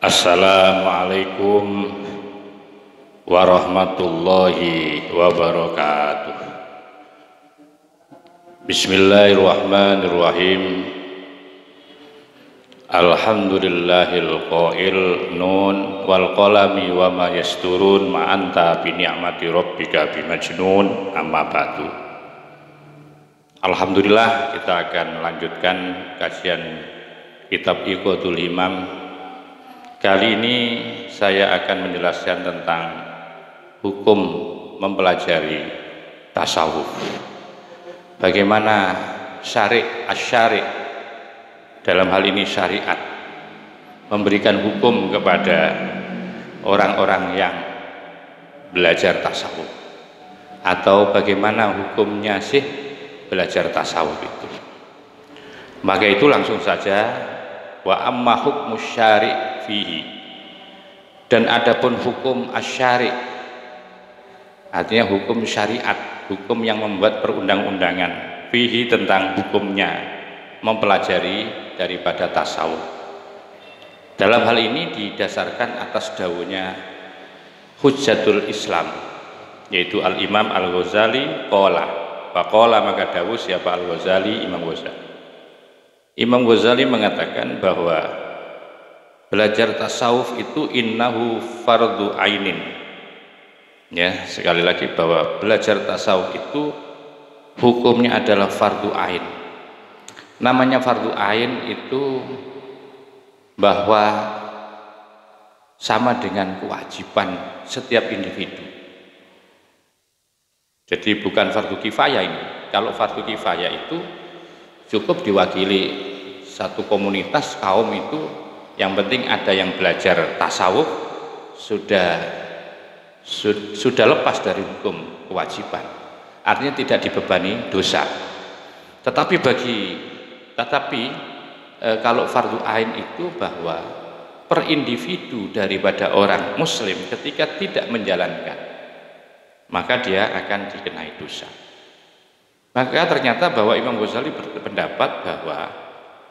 Assalamualaikum warahmatullahi wabarakatuh. Bismillahirrahmanirrahim. Alhamdulillahil qail nun wal qalami wa ma yasturun ma anta bi ni'mati rabbika bimajnun, amma ba'du. Alhamdulillah, kita akan melanjutkan kajian kitab Iqadul Himam. Kali ini saya akan menjelaskan tentang hukum mempelajari tasawuf. Bagaimana asy-syari' dalam hal ini syariat memberikan hukum kepada orang-orang yang belajar tasawuf, atau bagaimana hukumnya sih belajar tasawuf itu. Maka itu langsung saja, wa amma hukmus syari' fihi, dan adapun hukum asy-syari', artinya hukum syariat, hukum yang membuat perundang-undangan, fihi tentang hukumnya mempelajari daripada tasawuf. Dalam hal ini didasarkan atas dawuhnya Hujjatul Islam, yaitu Al-Imam Al-Ghazali qala, faqala, maka dawuh siapa? Al-Ghazali, Imam Ghazali. Imam Ghazali mengatakan bahwa belajar tasawuf itu innahu fardhu ainin. Ya, sekali lagi bahwa belajar tasawuf itu hukumnya adalah fardhu ain. Namanya fardhu ain itu bahwa sama dengan kewajiban setiap individu. Jadi bukan fardhu kifayah ini. Kalau fardhu kifayah itu cukup diwakili satu komunitas kaum itu, yang penting ada yang belajar tasawuf, sudah lepas dari hukum kewajiban, artinya tidak dibebani dosa. Tetapi kalau fardu ain itu bahwa per individu daripada orang muslim ketika tidak menjalankan, maka dia akan dikenai dosa. Maka ternyata bahwa Imam Ghazali berpendapat bahwa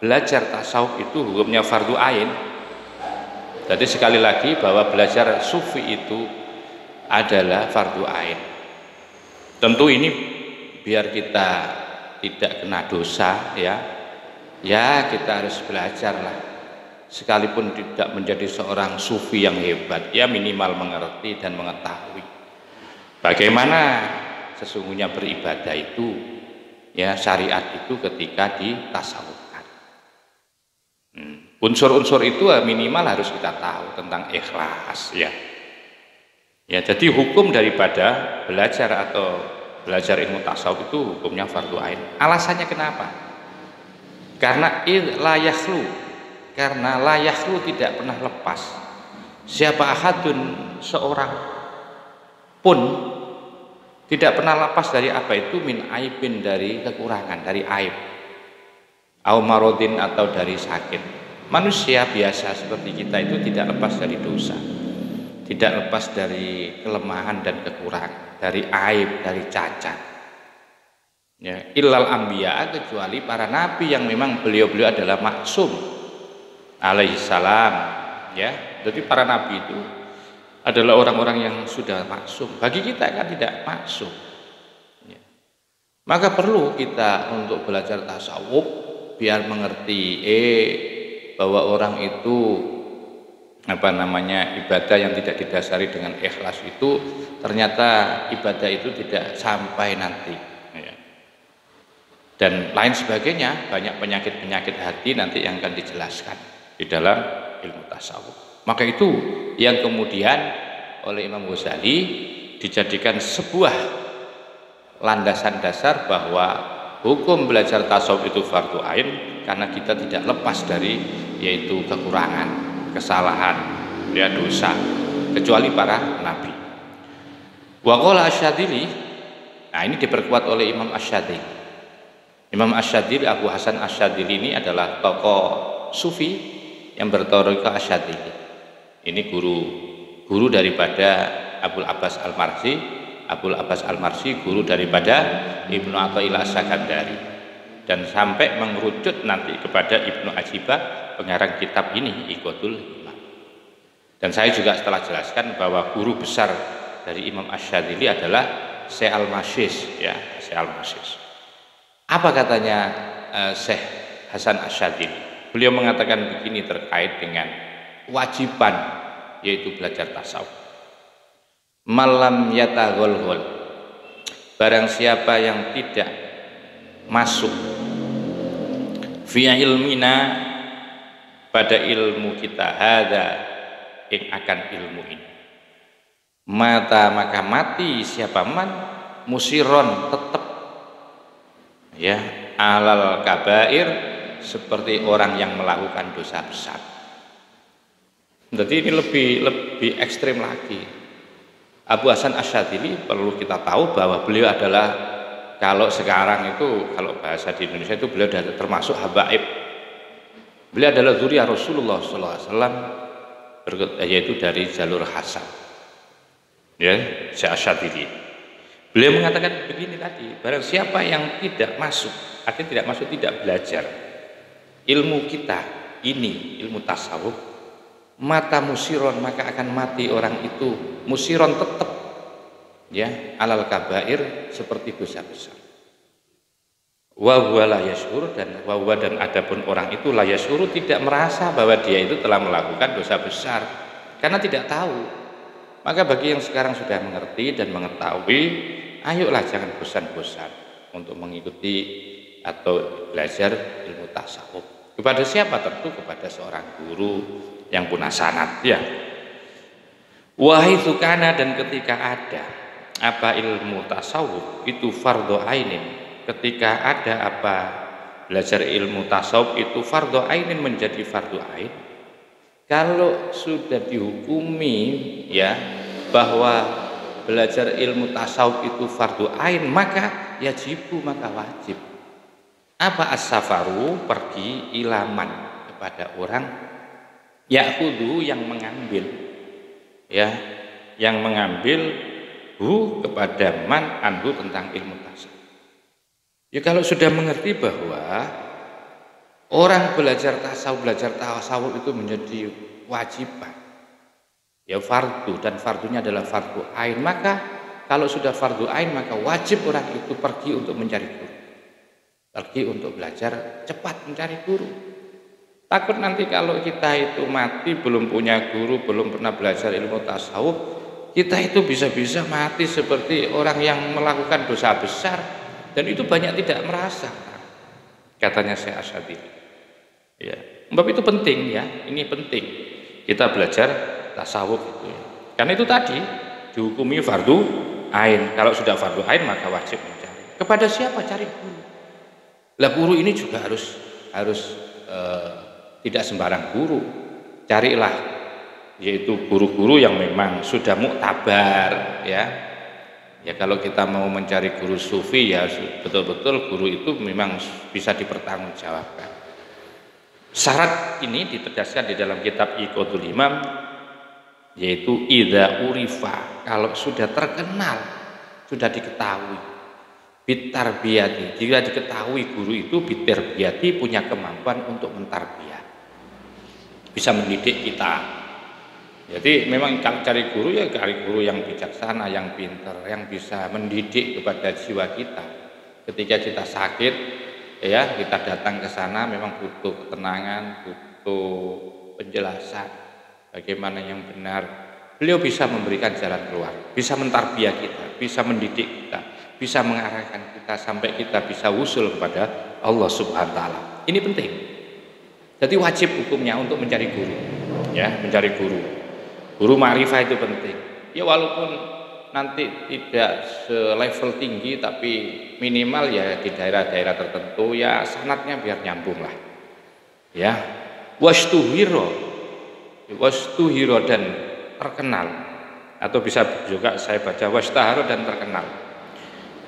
belajar tasawuf itu hukumnya fardu ain. Jadi sekali lagi bahwa belajar sufi itu adalah fardu ain. Tentu ini biar kita tidak kena dosa, ya kita harus belajar lah. Sekalipun tidak menjadi seorang sufi yang hebat, ya minimal mengerti dan mengetahui bagaimana sesungguhnya beribadah itu, ya syariat itu ketika ditasawufkan. Unsur-unsur itu minimal harus kita tahu tentang ikhlas, ya. Jadi hukum daripada belajar ilmu tasawuf itu hukumnya fardu ain. Alasannya kenapa? Karena la yakhlu tidak pernah lepas. Siapa ahadun, seorang pun tidak pernah lepas dari apa itu, min aibin, dari kekurangan, dari aib, au marodin, atau dari sakit. Manusia biasa seperti kita itu tidak lepas dari dosa, tidak lepas dari kelemahan dan kekurangan, dari aib, dari cacat. Ya, illal anbiya, kecuali para nabi yang memang beliau-beliau adalah maksum alaihi salam. Ya, jadi para nabi itu adalah orang-orang yang sudah maksum. Bagi kita kan tidak maksum. Ya. Maka perlu kita untuk belajar tasawuf biar mengerti bahwa orang itu ibadah yang tidak didasari dengan ikhlas itu ternyata ibadah itu tidak sampai nanti, ya. Dan lain sebagainya, banyak penyakit-penyakit hati nanti yang akan dijelaskan di dalam ilmu tasawuf. Maka itu yang kemudian oleh Imam Ghazali dijadikan sebuah landasan dasar bahwa hukum belajar tasawuf itu fardu ain, karena kita tidak lepas dari yaitu kekurangan, kesalahan, ya dosa, kecuali para nabi. Wa qala Asy-Syadzili, nah ini diperkuat oleh Imam Asy-Syadzili. Imam Asy-Syadzili, Abu Hasan Asy-Syadzili ini adalah tokoh sufi yang berthariqah Asy-Syadzili. Ini guru daripada Abul Abbas Al-Marsi. Abul Abbas Al-Marsi guru daripada Ibnu Athaillah As-Sakandari, dan sampai mengerucut nanti kepada Ibnu Ajibah, pengarang kitab ini Iqadul Himam. Dan saya juga setelah jelaskan bahwa guru besar dari Imam Asy-Syadzili adalah Syekh Al-Mashis, ya, Syekh Al-Mashis. Apa katanya Syekh Hasan Asy-Syadzili? Beliau mengatakan begini terkait dengan kewajiban yaitu belajar tasawuf. Malam yataghulghul, barang siapa yang tidak masuk fi ilmina pada ilmu kita, hada yang akan ilmu ini, maka mati siapa man musiron, tetap ya alal kabair, seperti orang yang melakukan dosa besar. Jadi ini lebih ekstrim lagi. Abu Hasan Asy-Syadzili perlu kita tahu bahwa beliau adalah, kalau sekarang itu, kalau bahasa di Indonesia itu, beliau adalah termasuk habaib. Beliau adalah dzurriyyah Rasulullah SAW, yaitu dari jalur Hasan, ya, Syekh Asy-Syadzili. Beliau mengatakan begini tadi, barang siapa yang tidak masuk, akhirnya tidak masuk, tidak belajar ilmu kita ini, ilmu tasawuf, mata musiron, maka akan mati orang itu musiron, tetap ya alal kabair, seperti dosa besar. Wa huwa la yashur, dan wa huwa, dan adapun orang itu la yashur, tidak merasa bahwa dia itu telah melakukan dosa besar karena tidak tahu. Maka bagi yang sekarang sudah mengerti dan mengetahui, ayolah jangan bosan-bosan untuk mengikuti atau belajar ilmu tasawuf. Kepada siapa? Tentu kepada seorang guru yang punya sanad, ya. Wahai sukana, dan ketika ada apa ilmu tasawuf itu fardhu ainin, ketika ada apa belajar ilmu tasawuf itu fardhu ainin, menjadi fardhu ain. Kalau sudah dihukumi ya bahwa belajar ilmu tasawuf itu fardhu ain, maka yajibu, maka wajib. Apa as-safaru? Pergi, ilaman, kepada orang ya'khudhu, yang mengambil, ya, yang mengambil hu, kepada man anhu, tentang ilmu tasawuf. Ya kalau sudah mengerti bahwa orang belajar tasawuf itu menjadi wajiban, ya fardu, dan fardunya adalah fardu ain, maka kalau sudah fardu ain maka wajib orang itu pergi untuk mencari guru, pergi untuk belajar, cepat mencari guru. Takut nanti kalau kita itu mati belum punya guru, belum pernah belajar ilmu tasawuf, kita itu bisa-bisa mati seperti orang yang melakukan dosa besar, dan itu banyak tidak merasa, katanya Syekh Asy-Syadzili. Ya, sebab itu penting, ya, ini penting kita belajar tasawuf itu, ya. Karena itu tadi dihukumi fardu ain. Kalau sudah fardu ain maka wajib mencari. Kepada siapa? Cari guru. Lah guru ini juga harus tidak sembarang guru. Carilah yaitu guru-guru yang memang sudah muktabar, ya. Ya kalau kita mau mencari guru sufi, ya betul-betul guru itu memang bisa dipertanggungjawabkan. Syarat ini ditegaskan di dalam kitab Iqadul Imam, yaitu idza urifa, kalau sudah terkenal, sudah diketahui, bitarbiyati, jika diketahui guru itu bitarbiyati, punya kemampuan untuk mentarbiyah, bisa mendidik kita. Jadi memang cari guru, ya cari guru yang bijaksana, yang pintar, yang bisa mendidik kepada jiwa kita. Ketika kita sakit, ya kita datang ke sana memang butuh ketenangan, butuh penjelasan bagaimana yang benar. Beliau bisa memberikan jalan keluar, bisa mentarbiyah kita, bisa mendidik kita, bisa mengarahkan kita sampai kita bisa wusul kepada Allah Subhanahu wa taala. Ini penting. Jadi wajib hukumnya untuk mencari guru, ya, mencari guru. Guru ma'rifah itu penting. Ya walaupun nanti tidak selevel tinggi, tapi minimal ya di daerah-daerah tertentu, ya sanadnya biar nyambung lah. Ya, wastuhiro dan terkenal, atau bisa juga saya baca wastaharo dan terkenal.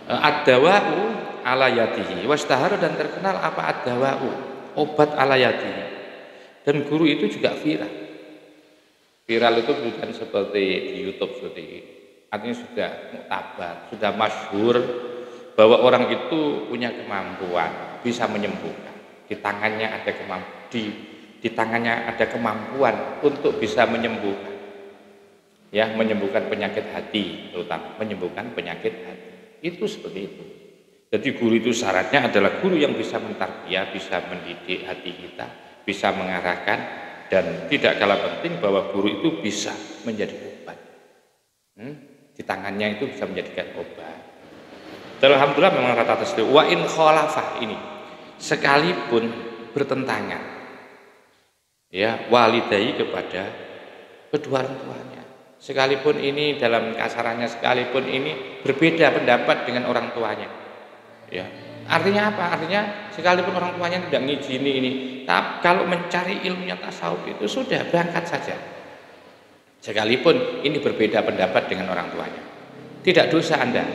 Ad-dawa'u ala yadihi, wastaharo dan terkenal apa ad-dawa'u, obat ala yadihi. Dan guru itu juga viral. Viral itu bukan seperti di YouTube seperti ini. Artinya sudah muktabar, sudah masyhur bahwa orang itu punya kemampuan bisa menyembuhkan. Di tangannya ada kemampuan untuk bisa menyembuhkan. Ya, menyembuhkan penyakit hati, terutama menyembuhkan penyakit hati. Itu seperti itu. Jadi guru itu syaratnya adalah guru yang bisa mentarbiyah, bisa mendidik hati kita, bisa mengarahkan, dan tidak kalah penting bahwa guru itu bisa menjadi obat. Di tangannya itu bisa menjadikan obat. Dan alhamdulillah memang rata tasdih. Wa in khalafah ini sekalipun bertentangan, ya, walidai kepada kedua orang tuanya. Sekalipun ini dalam kasarannya, sekalipun ini berbeda pendapat dengan orang tuanya, ya, artinya apa? Artinya sekalipun orang tuanya tidak ngizini ini, tapi kalau mencari ilmunya tasawuf itu sudah berangkat saja. Sekalipun ini berbeda pendapat dengan orang tuanya, tidak dosa Anda,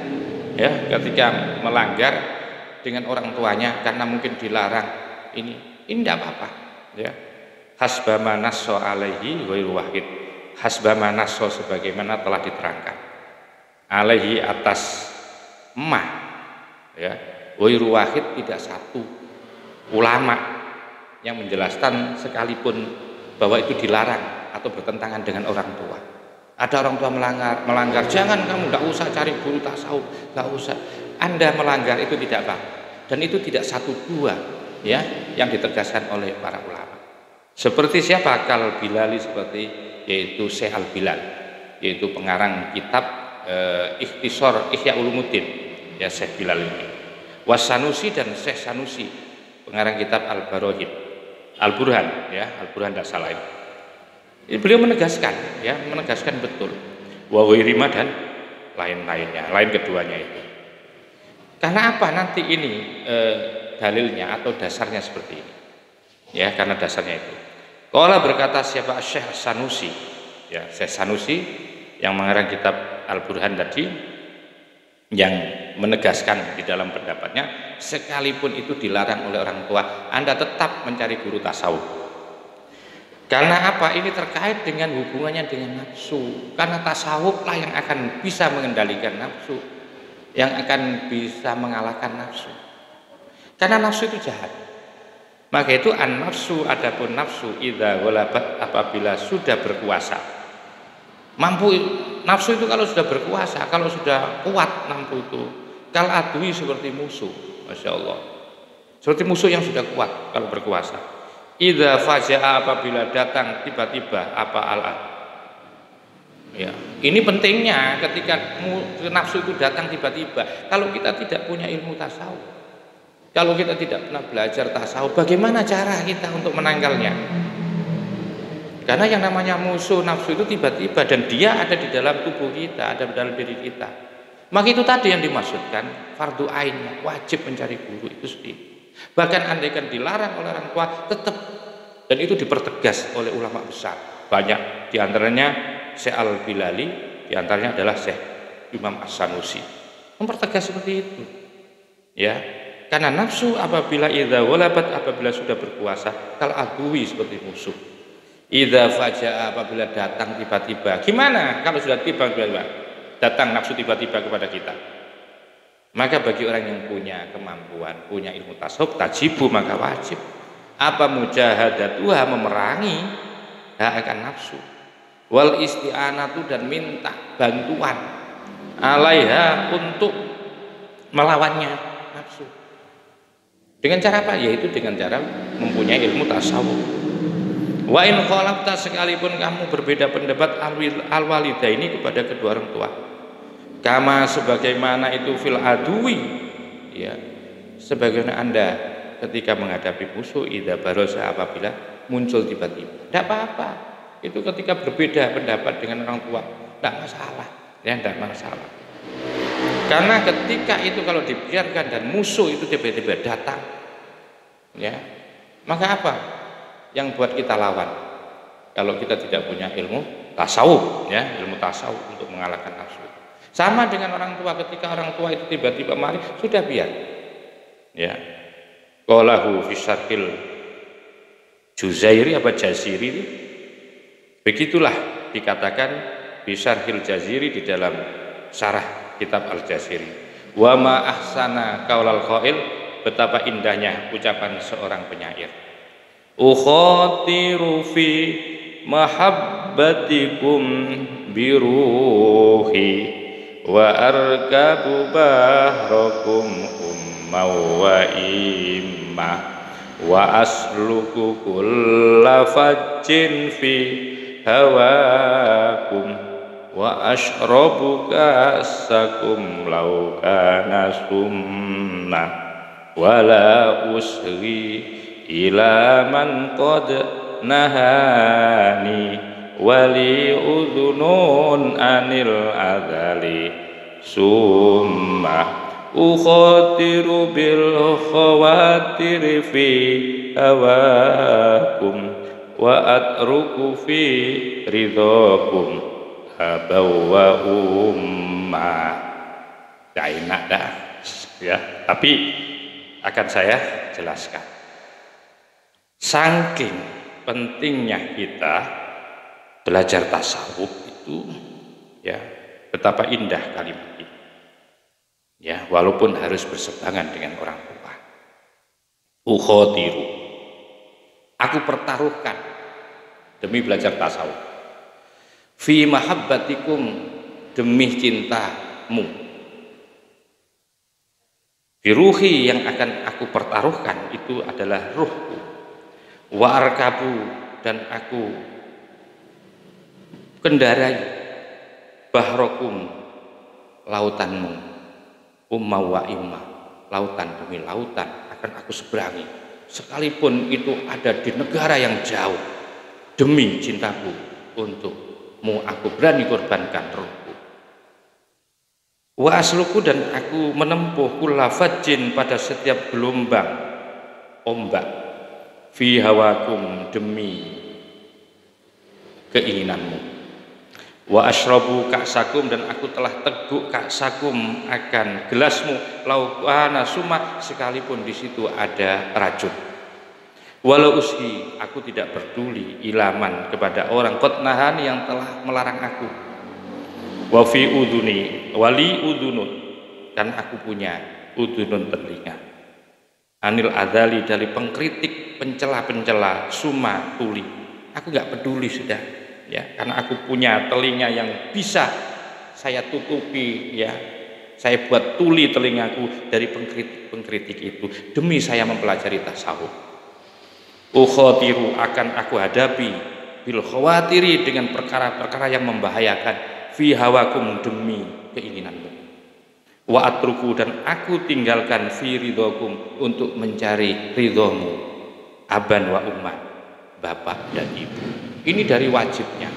ya, ketika melanggar dengan orang tuanya karena mungkin dilarang ini tidak apa-apa, ya. Hasbama nasso alaihi ghairu wahid. Hasbama nasso sebagaimana telah diterangkan alaihi atas emmah, ya, ghairu wahid tidak satu ulama yang menjelaskan sekalipun bahwa itu dilarang atau bertentangan dengan orang tua. Ada orang tua melanggar, jangan kamu, tidak usah cari guru tasawuf, tidak usah. Anda melanggar itu tidak apa, dan itu tidak satu dua, ya, yang ditegaskan oleh para ulama. Seperti siapa? Kal Bilali, seperti yaitu Syekh Al-Bilal, yaitu pengarang kitab Ikhtisar Ihya Ulumuddin, ya, Syekh Bilal ini. Wasanusi dan Syekh Sanusi, pengarang kitab Al-Barohid, Al-Burhan, ya, Al-Burhan tidak salah ini. Beliau menegaskan, ya, menegaskan betul wa ghairima dan lain-lainnya, lain keduanya itu. Karena apa nanti ini dalilnya atau dasarnya seperti ini, ya, karena dasarnya itu. Qala berkata siapa? Syekh Sanusi, ya, Syekh Sanusi yang mengarang kitab Al-Burhan tadi, yang menegaskan di dalam pendapatnya sekalipun itu dilarang oleh orang tua, Anda tetap mencari guru tasawuf. Karena apa? Ini terkait dengan hubungannya dengan nafsu. Karena tasawuf lah yang akan bisa mengendalikan nafsu, yang akan bisa mengalahkan nafsu. Karena nafsu itu jahat. Maka itu an-nafsu, adapun nafsu idza ghalabat, apabila sudah berkuasa. Mampu nafsu itu kalau sudah berkuasa, kalau sudah kuat nafsu itu, kal adui seperti musuh, Masya Allah. Seperti musuh yang sudah kuat kalau berkuasa. Idza faja'a, apabila datang tiba-tiba apa al-ad. Ya, ini pentingnya ketika nafsu itu datang tiba-tiba. Kalau kita tidak punya ilmu tasawuf, kalau kita tidak pernah belajar tasawuf, bagaimana cara kita untuk menangkalnya? Karena yang namanya musuh nafsu itu tiba-tiba, dan dia ada di dalam tubuh kita, ada di dalam diri kita. Maka itu tadi yang dimaksudkan fardu ainnya, wajib mencari guru itu sendiri. Bahkan andaikan dilarang oleh orang tua, tetap, dan itu dipertegas oleh ulama besar. Banyak diantaranya Syekh Al-Bilali, diantaranya adalah Syekh Imam As-Sanusi, mempertegas seperti itu, ya. Karena nafsu apabila idza walabat, apabila sudah berkuasa, kal adui seperti musuh. Idza faja'a, apabila datang tiba-tiba. Gimana kalau sudah tiba-tiba datang nafsu tiba-tiba kepada kita? Maka bagi orang yang punya kemampuan, punya ilmu tasawuf, tajibu, maka wajib apa mujahadatuha, memerangi akan nafsu. Wal isti'anatu, dan minta bantuan alaiha, untuk melawannya nafsu. Dengan cara apa? Yaitu dengan cara mempunyai ilmu tasawuf. Wa in khalafta, sekalipun kamu berbeda pendapat al-walida ini kepada kedua orang tua. Kama, sebagaimana itu fil adui, ya, sebagaimana Anda ketika menghadapi musuh, idza barosa, apabila muncul tiba-tiba. Tidak apa-apa. Itu ketika berbeda pendapat dengan orang tua, tidak masalah, ya, tidak masalah. Karena ketika itu kalau dibiarkan dan musuh itu tiba-tiba datang, ya, maka apa yang buat kita lawan? Kalau kita tidak punya ilmu tasawuf, ya, ilmu tasawuf untuk mengalahkan nafsu. Sama dengan orang tua, ketika orang tua itu tiba-tiba mari, sudah biar, ya. Qalahu fi syarhil Juzairi apa Jaziri, begitulah dikatakan fi syarhil Jaziri di dalam syarah kitab Al-Jaziri. Wa ma ahsana qaulal qail, betapa indahnya ucapan seorang penyair. Ukhatiru fi mahabbatikum biruhi wa arkabu bahrakum umma wa imma wa asluku kulla fajjin fi hawakum wa ashrabu kasakum law kana sunnah wala usri ila man qad nahani wali udhunun anil adali summa ukhatiru bil khawatir fi hawakum wa atruku fi ridhakum abaw wa umma. Gak enak dah ya, tapi akan saya jelaskan. Saking pentingnya kita belajar tasawuf itu ya, betapa indah kalimat ini. Ya, walaupun harus berseberangan dengan orang tua. Ukhatiru, aku pertaruhkan demi belajar tasawuf. Fi mahabbatikum, demi cintamu. Fi ruhi, yang akan aku pertaruhkan itu adalah ruhku. Wa arkabu, dan aku kendarai bahrokum, lautanmu, umma wa imma, lautan demi lautan akan aku seberangi, sekalipun itu ada di negara yang jauh. Demi cintaku untukmu aku berani korbankan rohku. Wa asluku, dan aku menempuh kulla fajjin, pada setiap gelombang ombak, fi hawakum, demi keinginanmu. Wa ashrabu ka'sakum, dan aku telah teguk ka'sakum, akan gelasmu, lau kana summa, sekalipun di situ ada racun. Walau ushi, aku tidak peduli, ilaman, kepada orang qad nahani, yang telah melarang aku. Wa fi udhuni, wali udhunun, dan aku punya udhunun, telinga, anil adali, dari pengkritik, pencela-pencela, summa, tuli, aku gak peduli sudah ya, karena aku punya telinga yang bisa saya tutupi ya, saya buat tuli telingaku dari pengkritik itu, demi saya mempelajari tasawuf. Ukhatiru, akan aku hadapi, bil khawatiri, dengan perkara-perkara yang membahayakan, fi hawakum, demi keinginanmu. Wa atruku, dan aku tinggalkan, fi ridhokum, untuk mencari ridhomu, aban wa umman, bapak dan ibu. Ini dari wajibnya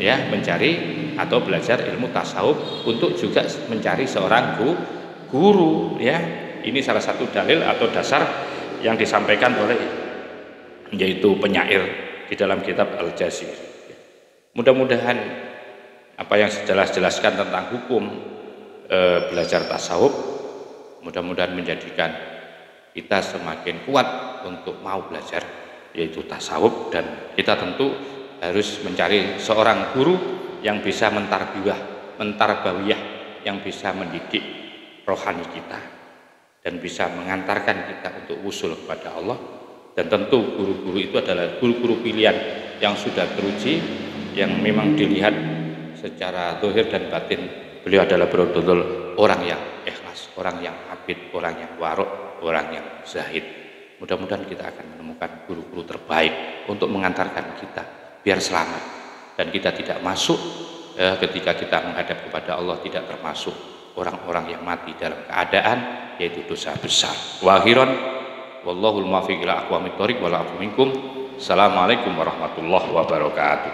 ya, mencari atau belajar ilmu tasawuf, untuk juga mencari seorang guru ya. Ini salah satu dalil atau dasar yang disampaikan oleh yaitu penyair di dalam kitab Al-Jazir. Mudah-mudahan apa yang saya jelaskan tentang hukum belajar tasawuf, mudah-mudahan menjadikan kita semakin kuat untuk mau belajar yaitu tasawuf, dan kita tentu harus mencari seorang guru yang bisa mentarbawiyah, yang bisa mendidik rohani kita dan bisa mengantarkan kita untuk usul kepada Allah. Dan tentu guru-guru itu adalah guru-guru pilihan yang sudah teruji, yang memang dilihat secara zahir dan batin beliau adalah betul-betul orang yang ikhlas, orang yang abid, orang yang warok, orang yang zahid. Mudah-mudahan kita akan menemukan guru-guru terbaik untuk mengantarkan kita biar selamat, dan kita tidak masuk ketika kita menghadap kepada Allah, tidak termasuk orang-orang yang mati dalam keadaan yaitu dosa besar. Wahiron wallahul muwaffiq ila aqwamit thoriq wal afu minkum. Assalamualaikum warahmatullahi wabarakatuh.